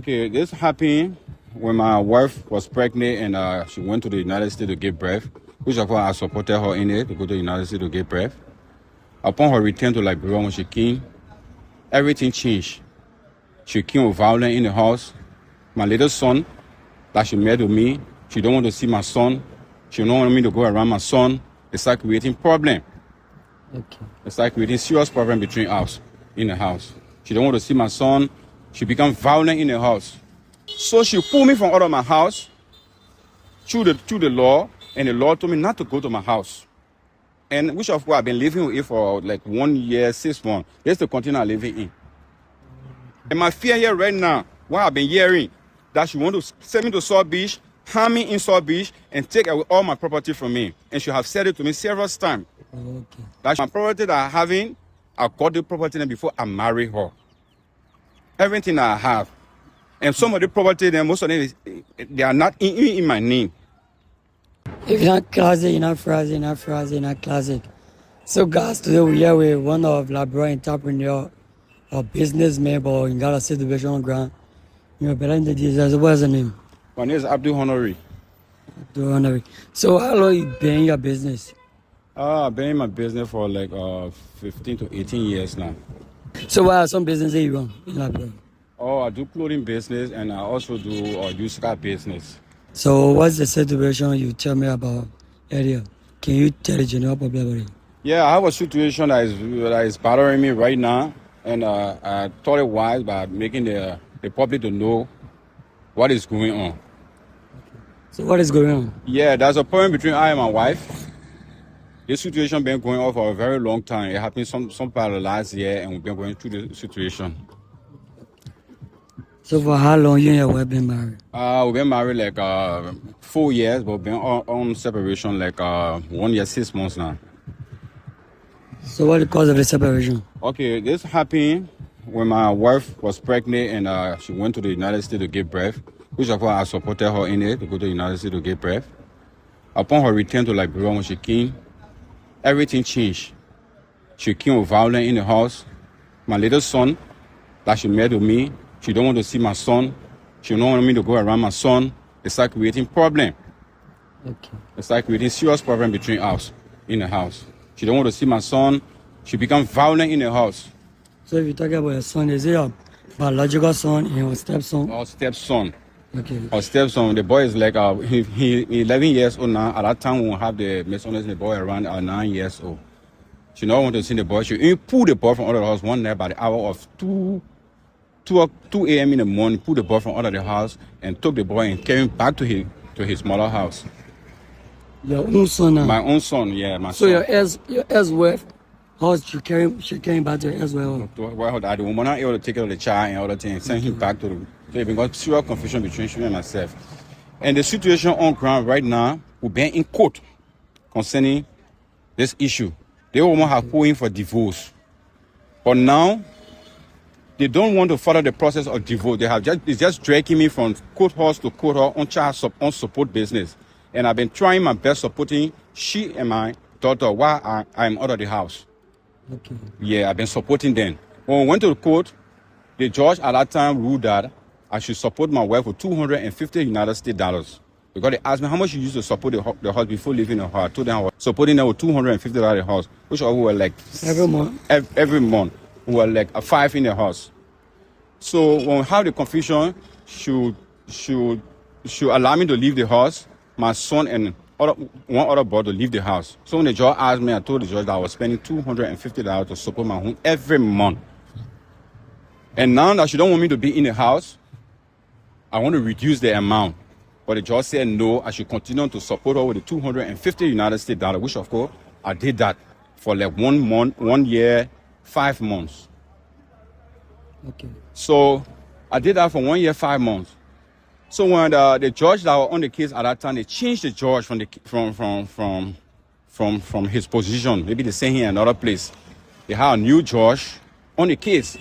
Okay, this happened when my wife was pregnant and she went to the United States to give birth, which of course I supported her in it to go to the United States to give birth. Upon her return to Liberia, when she came, everything changed. She came with violence in the house. My little son that she met with me, she don't want to see my son. She don't want me to go around my son. It's like creating problem. Okay. It's like creating serious problem between us in the house. She don't want to see my son. She become violent in the house. So she pulled me from out of my house through the law, and the law told me not to go to my house. And which of course I've been living with it for like 1 year, 6 months. Just to continue living in. And my fear here right now, what I've been hearing, that she want to send me to South Beach, harm me in South Beach, and take away all my property from me. And she have said it to me several times. Okay. That my property that I'm having, I got the property before I marry her. Everything I have. And some of the property, then most of them, they are not in my name. If you're not classic, you're not phrase, you're not phrase, you're not classic. So guys, today we're here with one of Labrador entrepreneur or businessman, but you got a situation on ground. You're better in the details. What's the name? My name is Abdul Honori. Abdul Honori. So how long you been in your business? I've been in my business for like 15 to 18 years now. So what are some businesses you run in Labrador? Oh, I do clothing business and I also do used car business. So what's the situation you tell me about earlier? Can you tell the general public about it? Yeah, I have a situation that is bothering me right now, and I thought it wise by making the public to know what is going on. So what is going on? Yeah, there's a problem between I and my wife. This situation been going on for a very long time. It happened some part of last year, and we've been going through the situation. So for how long you and your wife been married? We've been married like 4 years, but we've been on separation like 1 year, 6 months now. So what the cause of the separation? Okay, this happened when my wife was pregnant and she went to the United States to give birth, which of course I supported her in it to go to the United States to give birth. Upon her return to Liberia, when she came, everything changed. She came with violence in the house. My little son that she met with me, she don't want to see my son. She don't want me to go around my son. It's like creating problem. Okay. It's like creating serious problem between us in the house. She don't want to see my son. She become violent in the house. So if you talk about your son, is it your biological son and your stepson? Our stepson. Okay. Our stepson, the boy is like he 11 years old now. At that time, we will have the misunderstanding, the boy around 9 years old. She don't want to see the boy. She even pulled the boy from out of the house one night by the hour of 2 a.m. in the morning. Pulled the boy from out of the house and took the boy and carried him back to his mother's house. Your own son now? My own son, yeah, my so son. your ex-wife, how she came back to her ex-wife? Well, the woman not able to take care of the child and other things, send him back to the. So it got serious confusion between she and myself. And the situation on ground right now, we're being in court concerning this issue. They woman have put in for divorce, but now they don't want to follow the process of divorce. It's just dragging me from courthouse to courthouse on child on support business. And I've been trying my best supporting she and my daughter while I'm out of the house. Okay. Yeah, I've been supporting them. When we went to the court, the judge at that time ruled that I should support my wife with $250 United States dollars. Because they asked me how much you used to support the house before leaving the house. I told them I was supporting them with $250 the house, which we were like every month. Every month we were like a 5 in the house. So when we have the confusion, should allow me to leave the house, my son and one other boy to leave the house. So when the judge asked me, I told the judge that I was spending $250 to support my home every month. And now that she don't want me to be in the house, I want to reduce the amount. But the judge said no, I should continue to support her with the $250 United States dollars, which of course I did that for like 1 month, 1 year, 5 months. Okay. So I did that for 1 year, 5 months. So when the judge that was on the case at that time, they changed the judge from his position. Maybe they sent him another place. They had a new judge on the case.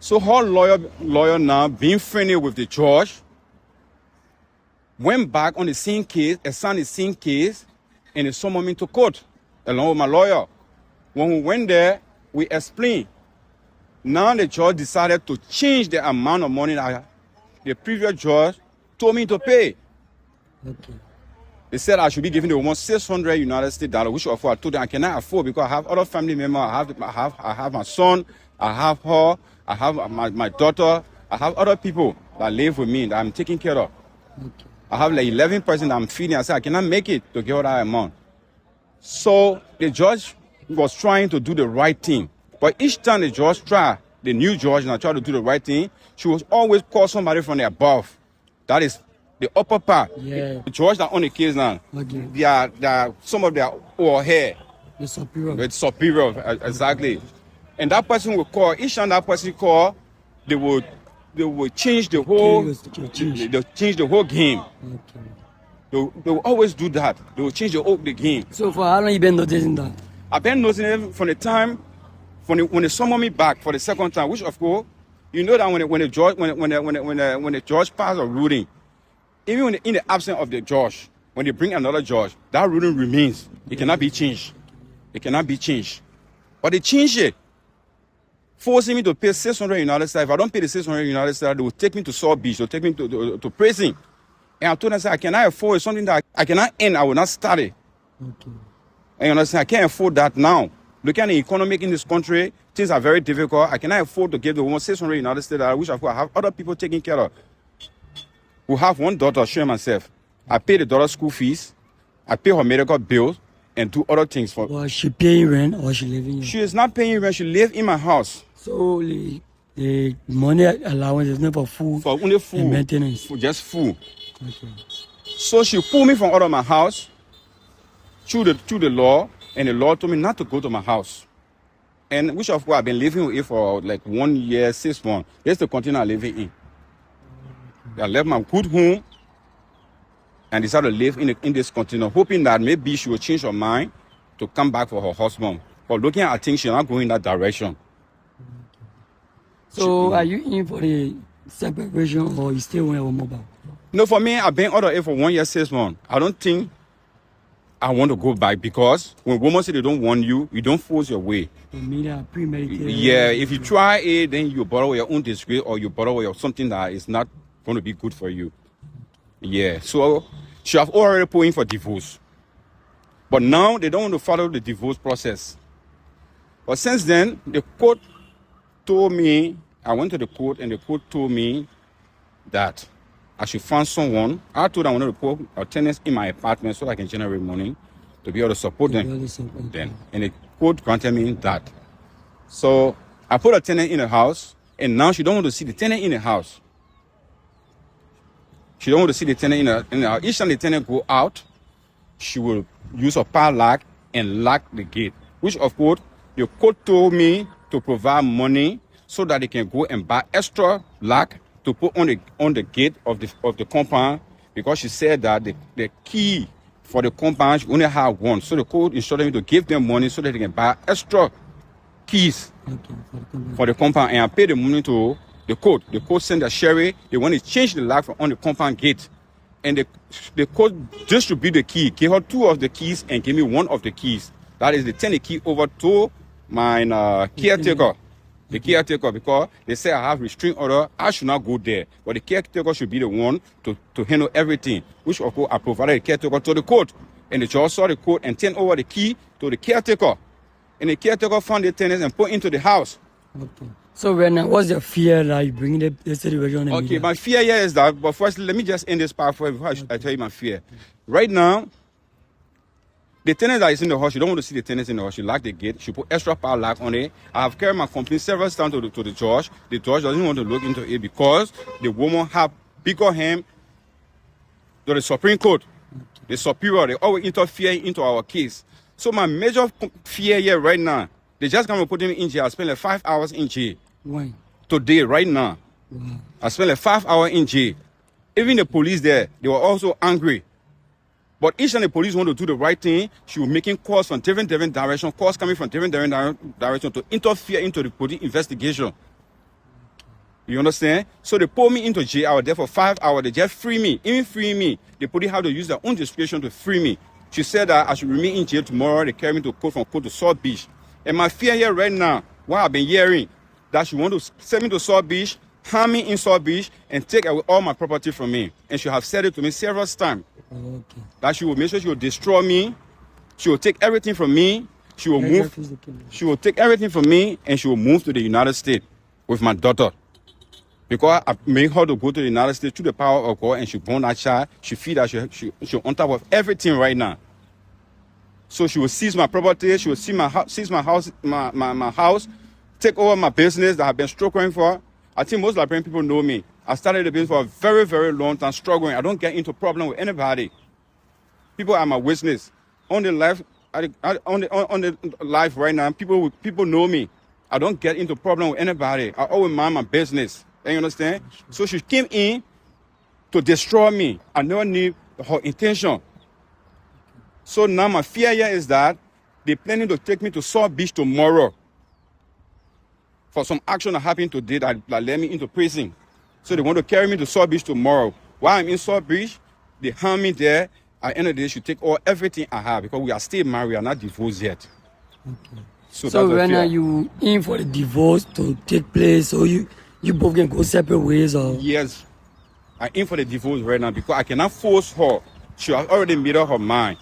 So her lawyer now, being friendly with the judge, went back on the same case, assigned the same case, and they summoned me to court along with my lawyer. When we went there, we explained. Now the judge decided to change the amount of money that the previous judge told me to pay. Okay. They said I should be giving the woman $600, which of course I told them I cannot afford because I have other family members. I have my son, I have her, I have my daughter, I have other people that live with me that I'm taking care of. Okay. I have like 11 persons that I'm feeding. I said I cannot make it to give her that amount. So the judge was trying to do the right thing. But each time the judge tried, the new judge now tried to do the right thing, she was always call somebody from the above. That is the upper part. Yeah. The judge that on the case now, Okay. they are some of their old hair. The superior. It's superior, exactly. And that person will call, each time that person call, they will change the whole, they'll change the whole game. Okay. They will always do that. They will change the game. So for how long you been noticing that? I've been noticing it from the time when they summon me back for the second time, which of course, you know that when the judge passes a ruling, even in the absence of the judge, when they bring another judge, that ruling remains. It cannot be changed. It cannot be changed. But they change it, forcing me to pay $600. If I don't pay the $600, they will take me to South Beach. They'll take me to prison. And I told them, I cannot afford it. Something that I cannot end. I will not start it. Okay. And you understand? I can't afford that now. Looking at the economic in this country, things are very difficult. I cannot afford to give the woman $600, which I have other people taking care of. We have one daughter, showing myself. I pay the daughter's school fees. I pay her medical bills and do other things for. Was she paying rent or she living here? She is not paying rent. She lives in my house. So the money allowance is not for food. For only food. And maintenance. For just food. Okay. So she pulled me from out of my house through the law, and the law told me not to go to my house. And which of course I've been living with it for like 1 year, 6 months. That's the continent I'm living in. I left my good home and decided to live in this continent, hoping that maybe she will change her mind to come back for her husband. But looking at things, she's not going in that direction. So are you in for the separation or you still want your mobile? No, for me, I've been out of it for 1 year, 6 months. I don't think I want to go back because when women say they don't want you, you don't force your way. Premeditated. Yeah, if you try it, then you borrow your own disgrace or you borrow something that is not going to be good for you. Yeah, so she have already put in for divorce. But now they don't want to follow the divorce process. But since then, the court told me, I went to the court and the court told me that I should find someone. I told them I wanted to put a tenant in my apartment so I can generate money to be able to support them. Then, and the court granted me that. So I put a tenant in the house, and now she don't want to see the tenant in the house. She don't want to see the tenant in the house. Each time the tenant go out, she will use a padlock and lock the gate. Which of course, the court told me to provide money so that they can go and buy extra lock to put on the gate of the compound, because she said that the key for the compound she only have one. So the court instructed me to give them money so that they can buy extra keys for the compound. And I paid the money to the court. The court sent a sheriff. They want to change the lock on the compound gate. And the court distribute the key, gave her 2 of the keys and gave me 1 of the keys. That is, they turn the key over to my caretaker. The caretaker, because they say I have restraint order, I should not go there. But the caretaker should be the one to handle everything, which of course I provided the caretaker to the court. And the judge saw the court and turned over the key to the caretaker. And the caretaker found the tenants and put into the house. Okay. So what's your fear that you bring the situation? Okay, my fear here is that, but first let me just end this part before I tell you my fear. Right now, the tenant that is in the house, you don't want to see the tenants in the house. You lock the gate. She put extra padlock on it. I have carried my complaint several times to the judge. The judge doesn't want to look into it because the woman have bigger hand to the Supreme Court. The superior, they always interfere into our case. So my major fear here right now, they just going to put me in jail. I spent like 5 hours in jail. When? Today, right now. Wow. I spent like 5 hours in jail. Even the police there, they were also angry. But each time the police want to do the right thing, she was making calls from different directions, calls coming from different directions to interfere into the police investigation. You understand? So they pulled me into jail. I was there for 5 hours. They just free me. Even free me, the police had to use their own discretion to free me. She said that I should remain in jail tomorrow. They carry me to court from court to South Beach. And my fear here right now, what I've been hearing, that she want to send me to South Beach harm me in South Beach, and take away all my property from me. And she have said it to me several times. Okay. That she will make sure she will destroy me. She will take everything from me. She will move. She will take everything from me, and she will move to the United States with my daughter. Because I made her to go to the United States through the power of God, and she born that child. She feed that. She on top of everything right now. So she will seize my property. She will seize my house, my house, take over my business that I've been struggling for. I think most Liberian people know me. I started the business for a very, very long time, struggling. I don't get into problem with anybody. People are my witness. On the life, on the life right now, people know me. I don't get into problem with anybody. I always mind my business. You understand? So she came in to destroy me. I never knew her intention. So now my fear here is that they're planning to take me to South Beach tomorrow for some action that happened today that led me into prison. So they want to carry me to South Beach tomorrow. While I'm in South Beach, they harm me there. At the end of the day, they should take everything I have because we are still married. We are not divorced yet. Okay. So right now you in for the divorce to take place, so you both can go separate ways, or? Yes, I'm in for the divorce right now because I cannot force her. She has already made up her mind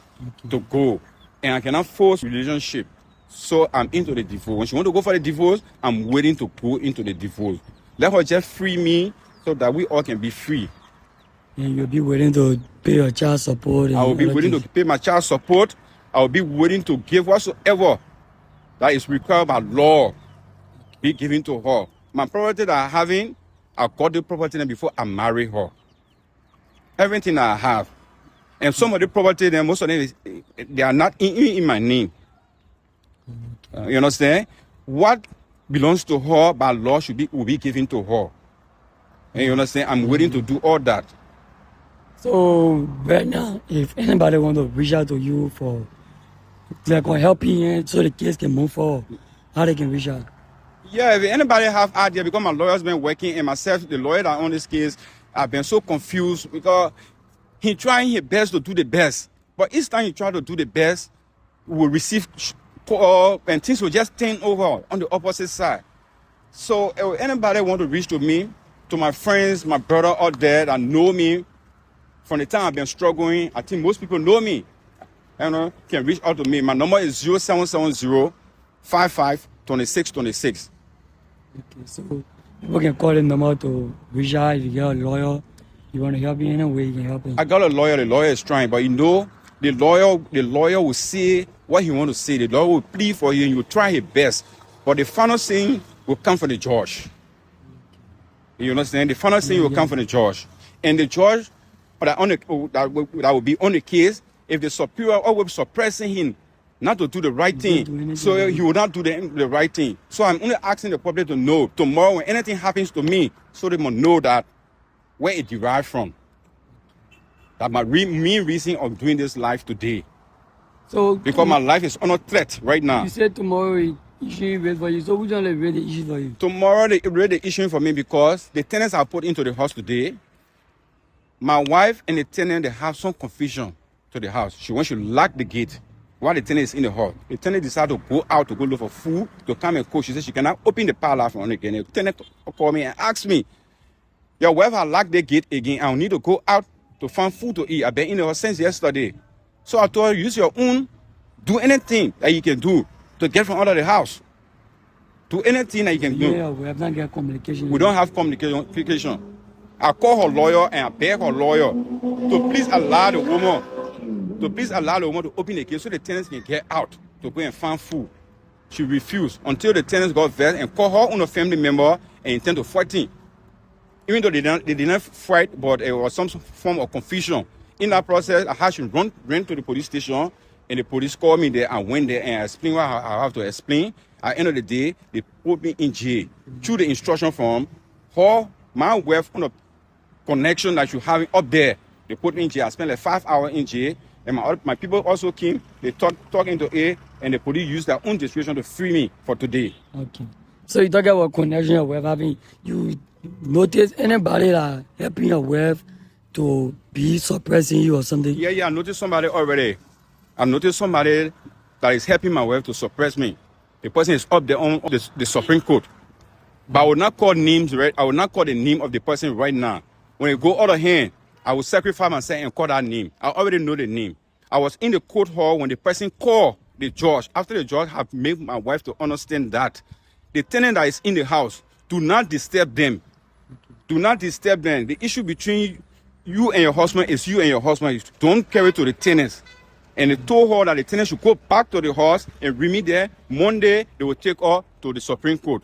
to go, and I cannot force relationship. So I'm into the divorce. When she want to go for the divorce, I'm waiting to go into the divorce. Let her just free me so that we all can be free. And you'll be willing to pay your child support? I will be willing to pay my child support. I will be willing to give whatsoever that is required by law be given to her. My property that I'm having, I got the property before I marry her. Everything I have. And some of the property, then most of them, they are not in my name. You understand? What belongs to her by law will be given to her. And you understand? I'm willing to do all that. So right now, if anybody want to reach out to you for helping you so the case can move forward, how they can reach out? Yeah, if anybody have idea, because my lawyer's been working, and myself, the lawyer that on this case, I've been so confused because he trying his best to do the best. But each time he try to do the best, we will receive call and things will just turn over on the opposite side. So if anybody want to reach to me, to my friends, my brother out there that know me, from the time I've been struggling, I think most people know me. Can reach out to me. My number is 0770 55 26 26. Okay, so people can call the number to reach out. If you get a lawyer, you want to help in any way, you can help him. I got a lawyer. The lawyer is trying, but the lawyer will say what he want to say. The lawyer will plead for you, and you will try his best. But the final thing will come from the judge. You understand? The final thing will come from the judge, and the judge that will be on the case. If the superior always suppressing him not to do the right thing, so he will not do the right thing. So I'm only asking the public to know tomorrow when anything happens to me, so they must know that where it derived from. That my main reason of doing this life today. So because my life is under threat right now. You said tomorrow issue wait for you. So which one they read the issue for you? Tomorrow they read the issue for me because the tenants are put into the house today. My wife and the tenant, they have some confusion to the house. When she locked the gate while the tenant is in the house, the tenant decided to go out to go look for food to come and cook. She said she cannot open the parlor from again. The tenant called me and asked me, your wife has locked the gate again. I need to go out to find food to eat. I've been in the house since yesterday. So I told her, use your own, do anything that you can do to get from out of the house. Do anything that you can do. Yeah, we have not got communication. We don't have communication. I call her lawyer and I beg her lawyer to please allow the woman to open the gate so the tenants can get out to go and find food. She refused until the tenants got vexed and called her own family member and intend to fight him. Even though they did not fight, but it was some form of confusion. In that process, I had to run to the police station, and the police called me there. I went there and I explained what I have to explain. At the end of the day, they put me in jail through the instruction from her, my wife, on the connection that you have up there. They put me in jail. I spent like 5 hours in jail, and my people also came. They talk into A, and the police used their own discretion to free me for today. Okay. So you talk about connection your wife having. You notice anybody that helping your wife to be suppressing you or something? Yeah, I noticed somebody already. I noticed somebody that is helping my wife to suppress me. The person is up there on the Supreme Court. But I will not call names, right? I will not call the name of the person right now. When it go out of hand, I will sacrifice myself and call that name. I already know the name. I was in the court hall when the person called the judge. After the judge have made my wife to understand that the tenant that is in the house, do not disturb them. Do not disturb them. The issue between you and your husband is you and your husband. Don't carry it to the tenants. And they told her that the tenant should go back to the house and bring me there. Monday, they will take her to the Supreme Court.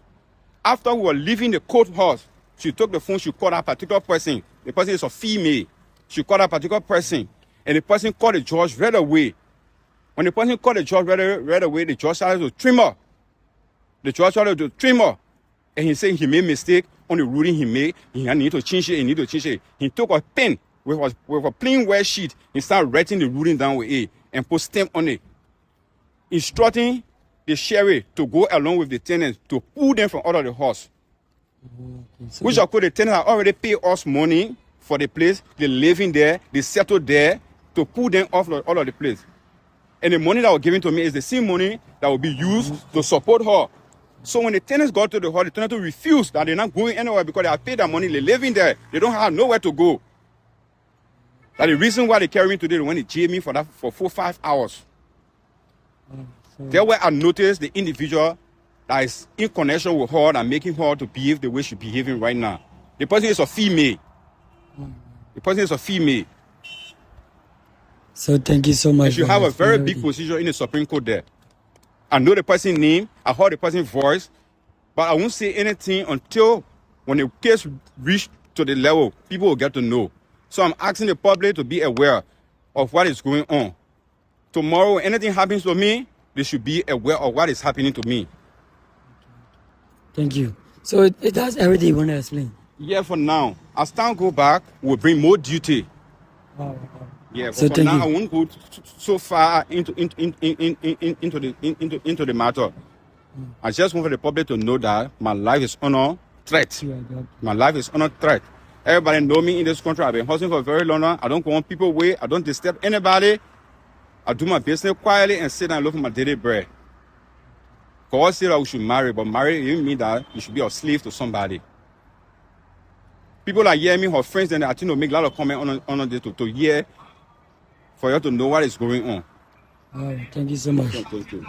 After we were leaving the courthouse, she took the phone, she called that particular person. The person is a female. She called that particular person. And the person called the judge right away. When the person called the judge right away, the judge started to trim her. The judge started to trim her. And he said he made a mistake on the ruling he made. He need to change it, he need to change it. He took a pen with a plain white sheet. He started writing the ruling down with it and put stamp on it, instructing the sheriff to go along with the tenants to pull them from out of the house. So Which of course the tenants have already paid us money for the place. They living there, they settled there to pull them off out of the place. And the money that was given to me is the same money that will be used to support her. So when the tenants got to the hall, the tenants refused that they're not going anywhere because they have paid their money, they're living there. They don't have nowhere to go. That's the reason why they carried me today. They went to jail me for 4-5 hours. There where I noticed the individual that is in connection with her and making her to behave the way she's behaving right now. The person is a female. The person is a female. So thank you so much. And she have a very big position in the Supreme Court there. I know the person's name, I heard the person's voice, but I won't say anything until when the case reach to the level, people will get to know. So I'm asking the public to be aware of what is going on. Tomorrow, when anything happens to me, they should be aware of what is happening to me. Thank you. So it does everything you want to explain. Yeah, for now. As time go back, we'll bring more duty. Wow. Yeah, but So for thank now, you. I won't go so far into the matter. I just want for the public to know that my life is under threat. My life is under threat. Everybody know me in this country. I've been hustling for a very long time. I don't go on people's way. I don't disturb anybody. I do my business quietly and sit down and look for my daily bread. God said that we should marry, but marry didn't mean that you should be a slave to somebody. People that hear me, her friends, then I think they'll make a lot of comments on this to hear, for you to know what is going on. Wow, thank you so much. Thank you.